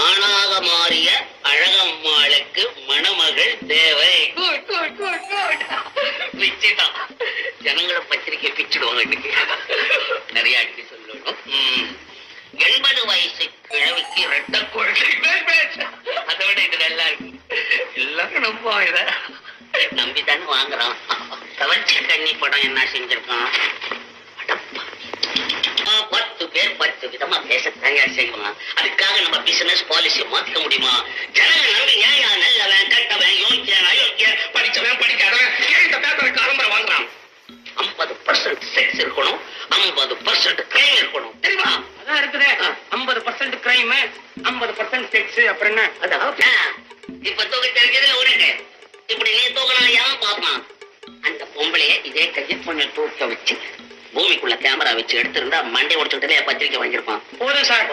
ஆணாக மாறிய அழகம்மாளுக்கு மணமகள் தேவை. பிச்சுட்டான். ஜனங்களை பத்திரிக்கை பிச்சுடுவாங்க இன்னைக்கு. நிறைய அடிக்கடி சொல்லணும். 80 வயசு கிழவிக்கு ரெட்ட குழந்தை. அதை விட இது நல்லா இருக்கு. எல்லாரும் நம்ப இத நம்பித்தானே வாங்குறான். கவர்ச்சி கண்ணி படம் என்ன செஞ்சிருக்கான்? 10 பேர் 10 விதமா பேச தயார் செய்வான். அதுக்காக நம்ம பிசினஸ் பாலிசி மாத்திக்க முடியுமா? ஜனங்கள் நம்பி ஏன் நல்லவன் கட்டவன் யோக்கியன் அயோக்கியன் படிச்சவன் படிக்காதவன் இந்த பேப்பருக்கு ஆரம்பரை வாங்குறான். 50% செக்ஸ் இருக்கணும், 50% கிரைம் இருக்கணும். தெரியுமா? அதான் இருக்குது. 50% கிரைம், 50% செக்ஸ். அப்புறம் என்ன? அதான் இப்ப தூக்க தெரிஞ்சதுல உனக்கு இப்படி நீ தூக்கலாம் ஏன் பாப்பான்? அந்த பொம்பளைய இதே கையில் கொஞ்சம் தூக்க வச்சு பூமிக்குள்ள கேமரா வச்சு எடுத்திருந்தா மண்டை உடச்சுக்கிட்டே பத்திரிக்கை வாங்கியிருப்பான். போதும் சார்.